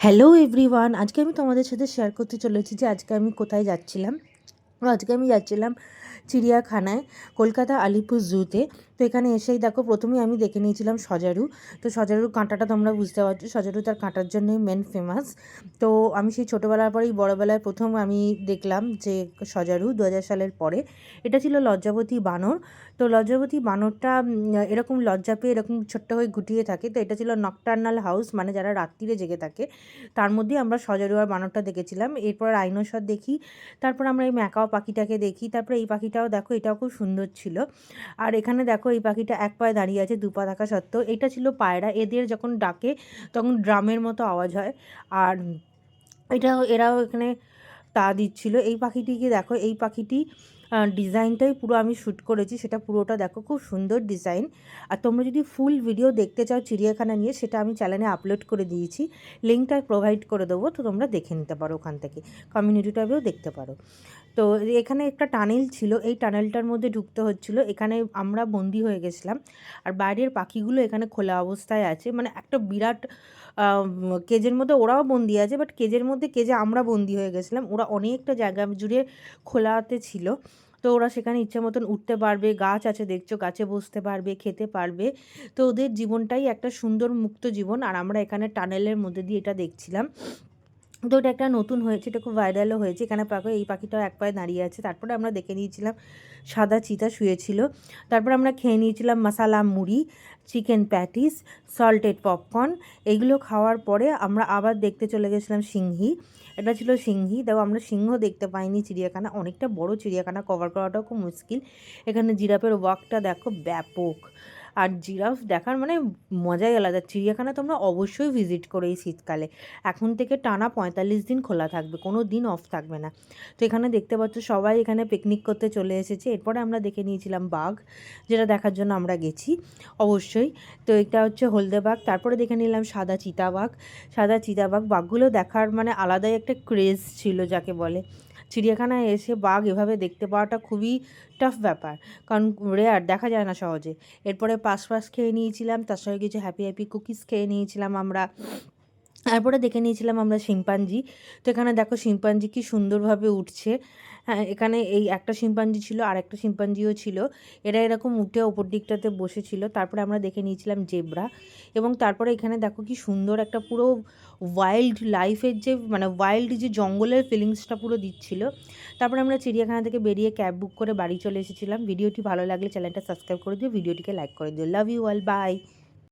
Hello everyone, আজকে আমি তোমাদের সাথে শেয়ার করতে চলেছি যে আজকে আমি কোথায় যাচ্ছিলাম। আজকে আমি যাচ্ছিলাম চিড়িয়াখানায়, কলকাতা আলিপুর জুতে। তো এখানে এসেই দেখো, প্রথমেই আমি দেখে নিয়েছিলাম সজারু। তো সজারুর কাঁটাটা তোমরা বুঝতে পারছো, সজারু তার কাঁটার জন্যই মেন ফেমাস। তো আমি সেই ছোটোবেলার পরেই বড়োবেলায় প্রথম আমি দেখলাম যে সজারু 2000 সালের পরে। এটা ছিল লজ্জাবতী বানর। তো লজ্জাবতী বানরটা এরকম লজ্জা পেয়ে এরকম ছোট্ট হয়ে গুটিয়ে থাকে। তো এটা ছিল নকটার্নাল হাউস, মানে যারা রাত্রিরে জেগে থাকে। তার মধ্যেই আমরা সজারু আর বানরটা দেখেছিলাম। এরপর ডাইনোসর দেখি, তারপর আমরা এই ম্যাকাও পাখিটাকে দেখি। তারপরে এই পাখিটাও দেখো, এটাও খুব সুন্দর ছিল। আর এখানে দেখো, এই পাখিটা এক পায়ে দাঁড়িয়ে আছে, দু পা থাকা সত্ত্বেও। এটা ছিল পায়রা, এদের যখন ডাকে তখন ড্রামের মতো আওয়াজ হয়। আর এরাও এখানে তা দিচ্ছিল। এই পাখিটিকে দেখো, এই পাখিটি ডিজাইনটাই পুরো আমি শ্যুট করেছি, সেটা পুরোটা দেখো, খুব সুন্দর ডিজাইন। আর তোমরা যদি ফুল ভিডিও দেখতে চাও চিড়িয়াখানা নিয়ে, সেটা আমি চ্যানেলে আপলোড করে দিয়েছি, লিঙ্কটা প্রোভাইড করে দেবো, তো তোমরা দেখে নিতে পারো ওখান থেকে, কমিউনিটি ট্যাবেও দেখতে পারো। তো এখানে একটা টানেল ছিল, এই টানেলটার মধ্যে ঢুকতে হচ্ছিলো। এখানে আমরা বন্দি হয়ে গেছিলাম। আর বাইরের পাখিগুলো এখানে খোলা অবস্থায় আছে, মানে একটা বিরাট কেজের মধ্যে ওরাও বন্দি আছে, বাট কেজে আমরা বন্দি হয়ে গেছিলাম। ওরা অনেকটা জায়গা জুড়ে খোলাতে ছিল। তো ওরা সেখানে ইচ্ছা মতন উঠতে পারবে, গাছ আছে দেখছো, গাছে বসতে পারবে, খেতে পারবে। তো ওদের জীবনটাই একটা সুন্দর মুক্ত জীবন। আর আমরা এখানে টানেলের মধ্যে দিয়ে এটা দেখছিলাম। তো এটা একটা নতুন হয়েছে, এটা খুব ভাইরালও হয়েছে। এখানে পাখি, এই পাখিটাও এক পায়ে দাঁড়িয়ে আছে। তারপরে আমরা দেখে নিয়েছিলাম সাদা চিতা শুয়েছিল। তারপরে আমরা খেয়ে নিয়েছিলাম মশালা মুড়ি, চিকেন প্যাটিস, সল্টেড পপকর্ন। এগুলো খাওয়ার পরে আমরা আবার দেখতে চলে গেছিলাম সিংহী। এটা ছিল সিংহী। দেখো, আমরা সিংহ দেখতে পাইনি। চিড়িয়াখানা অনেকটা বড়, চিড়িয়াখানা কভার করাটাও খুব মুশকিল। এখানে জিরাফের ওয়াকটা দেখো, ব্যাপক। আর জিরাফ দেখার মানে মজাই আলাদা। চিড়িয়াখানা তোমরা অবশ্যই ভিজিট করো এই শীতকালে। এখন থেকে টানা 45 দিন খোলা থাকবে, কোনো দিন অফ থাকবে না। তো এখানে দেখতে পাচ্ছ সবাই এখানে পিকনিক করতে চলে এসেছে। এরপরে আমরা দেখে নিয়েছিলাম বাঘ, যেটা দেখার জন্য আমরা গেছি অবশ্যই। তো এটা হচ্ছে হলদে বাঘ। তারপরে দেখে নিলাম সাদা চিতাবাঘ। বাঘগুলো দেখার মানে আলাদাই একটা ক্রেজ ছিল যাকে বলে। চিড়িয়াখানায় এসে বাঘ এভাবে দেখতে পাওয়াটা খুবই টাফ ব্যাপার, কারণ রেয়ার, দেখা যায় না সহজে। এরপরে পাশ খেয়ে নিয়েছিলাম, তার সঙ্গে কিছু হ্যাপি কুকিজ খেয়ে নিয়েছিলাম আমরা। তারপরে দেখে নিয়েছিলাম আমরা শিম্পাঞ্জি। তো এখানে দেখো শিম্পাঞ্জি কি সুন্দরভাবে উঠছে। হ্যাঁ, এখানে এই একটা শিম্পাঞ্জি ছিল, আর একটা শিম্পাঞ্জিও ছিল। এরা এরকম উঠে ওপর দিকটাতে বসেছিল। তারপরে আমরা দেখে নিয়েছিলাম জেব্রা। এবং তারপরে এখানে দেখো কি সুন্দর একটা পুরো ওয়াইল্ড লাইফের যে, মানে ওয়াইল্ড যে জঙ্গলের ফিলিংসটা পুরো দিচ্ছিল। তারপরে আমরা চিড়িয়াখানা থেকে বেরিয়ে ক্যাব বুক করে বাড়ি চলে এসেছিলাম। ভিডিওটি ভালো লাগলে চ্যানেলটা সাবস্ক্রাইব করে দিও, ভিডিওটিকে লাইক করে দিও। Love you all, by.